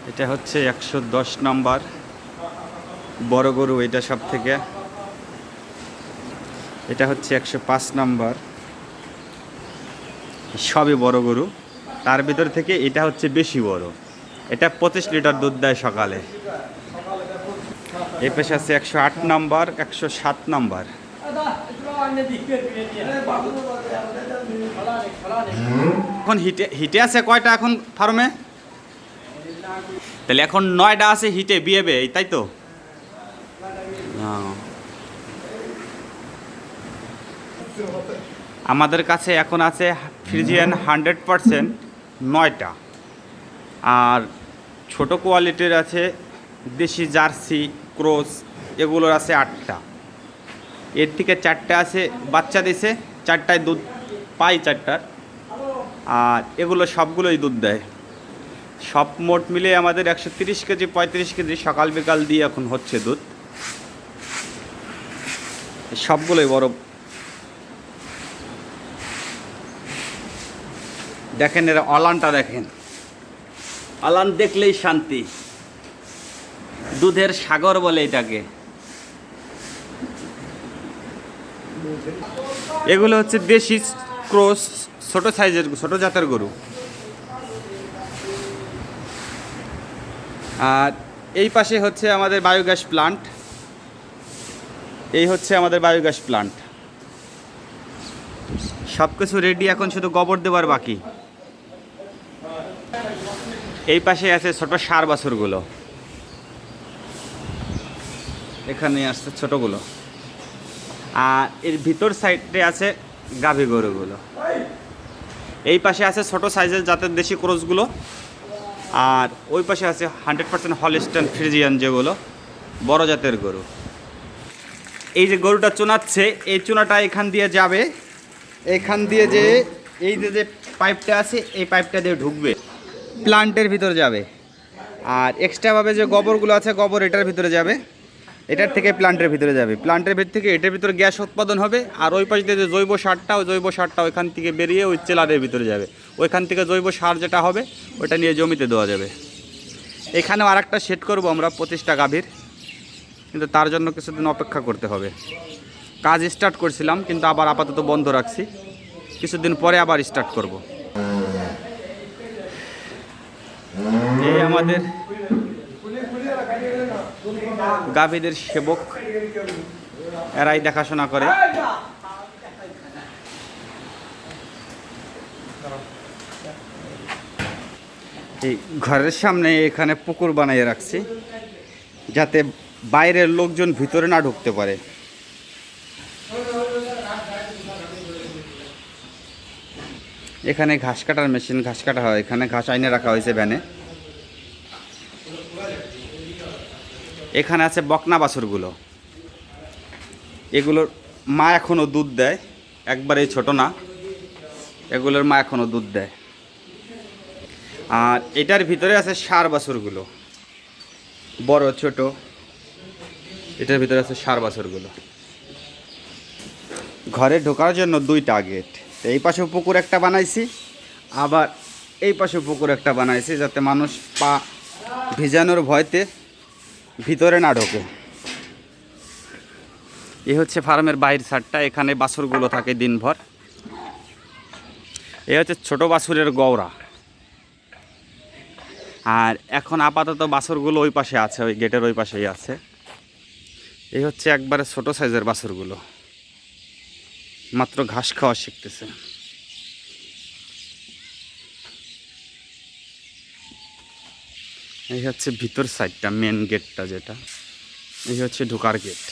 এটা হচ্ছে 110 নম্বর বড় গরু, এটা সব থেকে। এটা হচ্ছে 105 নম্বর, সবই বড় গরু। তার ভিতর থেকে এটা হচ্ছে বেশি বড়, এটা 25 লিটার দুধ দেয় সকালে। এই পাশে আছে 108 নম্বর, 107 নম্বর। এখন হিটে আছে কয়টা এখন ফার্মে? তাহলে এখন 9টা আছে হিটে বিয়েবে, তাই তো? আমাদের কাছে এখন আছে ফ্রিজিয়ান 100% 9টা, আর ছোট কোয়ালিটির আছে দেশি জার্সি ক্রস, এগুলোর আছে 8টা। এর থেকে 4টে আছে বাচ্চা দিছে, 4টায় দুধ পাই 4টার, আর এগুলো সবগুলোই দুধ দেয়। সব মোট মিলে আমাদের 130 কেজি 35 কেজি সকাল বিকাল দিয়ে এখন হচ্ছে দুধ। সবগুলোই বড়। দেখেন এরা অলানটা দেখেন, অলান দেখলেই শান্তি, দুধের সাগর বলে এটাকে। এগুলো হচ্ছে দেশি ক্রস, ছোট সাইজের ছোট জাতের গরু। আর এই পাশে হচ্ছে আমাদের বায়োগ্যাস প্লান্ট, এই হচ্ছে আমাদের বায়োগ্যাস প্লান্ট। সব কিছু রেডি, এখন শুধু গোবর দেওয়ার বাকি। এই পাশে আছে ছোট সার বাছুরগুলো, এখানে আসছে ছোটগুলো। আর এর ভিতর সাইডে আছে গাভী গরুগুলো। এই পাশে আছে ছোট সাইজের জাতের দেশি ক্রসগুলো, আর ওই পাশে আছে 100% হলস্টাইন ফ্রিজিয়ান, যেগুলো বড় জাতের গরু। এই যে গরুটা চুনাচ্ছে, এই চুনাটা এখান দিয়ে যাবে, এখান দিয়ে যে এই যে পাইপটা আছে, এই পাইপটা দিয়ে ঢুকবে, প্লান্টের ভিতরে যাবে। আর এক্সট্রাভাবে যে গোবরগুলো আছে, গোবর এটার ভিতরে যাবে, এটার থেকে প্লান্টের ভিতরে যাবে, প্লান্টের ভিতর থেকে এটার ভিতরে গ্যাস উৎপাদন হবে। আর ওই পাশে যে জৈব সারটা, ওই জৈব সারটা ওইখান থেকে বেরিয়ে ওই চেলারের ভিতরে যাবে, ওইখান থেকে জৈব সার যেটা হবে ওইটা নিয়ে জমিতে দেওয়া যাবে। এখানেও আর একটা সেট করবো আমরা 25টা গাভীর, কিন্তু তার জন্য কিছুদিন অপেক্ষা করতে হবে। কাজ স্টার্ট করছিলাম, কিন্তু আবার আপাতত বন্ধ রাখছি, কিছুদিন পরে আবার স্টার্ট করব। এই আমাদের গাভীদের সেবক, এরাই দেখাশোনা করে। এই ঘরের সামনে এখানে পুকুর বানিয়ে রাখছি, যাতে বাইরের লোকজন ভিতরে না ঢুকতে পারে। এখানে ঘাস কাটার মেশিন, ঘাস কাটা হয়, এখানে ঘাস আইনে রাখা হয়েছে ভ্যানে। এখানে আছে বকনা বাছুরগুলো, এগুলোর মা এখনও দুধ দেয়, একবারে ছোট না, এগুলোর মা এখনও দুধ দেয়। আর এটার ভিতরে আছে ষাঁড় বাছুরগুলো, বড় ছোট, এটার ভিতরে আছে ষাঁড় বাছুরগুলো। ঘরে ঢোকার জন্য 2টা গেট, এই পাশেও পুকুর একটা বানাইছি, আবার এই পাশেও পুকুর একটা বানাইছি, যাতে মানুষ পা ভিজানোর ভয়তে ভিতরে না ঢোকে। এই হচ্ছে ফার্মের বাইরের সাইডটা, এখানে বাছুরগুলো থাকে দিনভর। এই হচ্ছে ছোট বাছুরের গওড়া। আর এখন আপাতত বাছুরগুলো ওই পাশে আছে, ওই গেটের ওই পাশেই আছে। এই হচ্ছে একবারে ছোট সাইজের বাছুরগুলো, মাত্র ঘাস খাওয়া শিখতেছে। এই হচ্ছে ভিতর সাইডটা, মেন গেটটা যেটা, এই হচ্ছে ঢোকার গেট।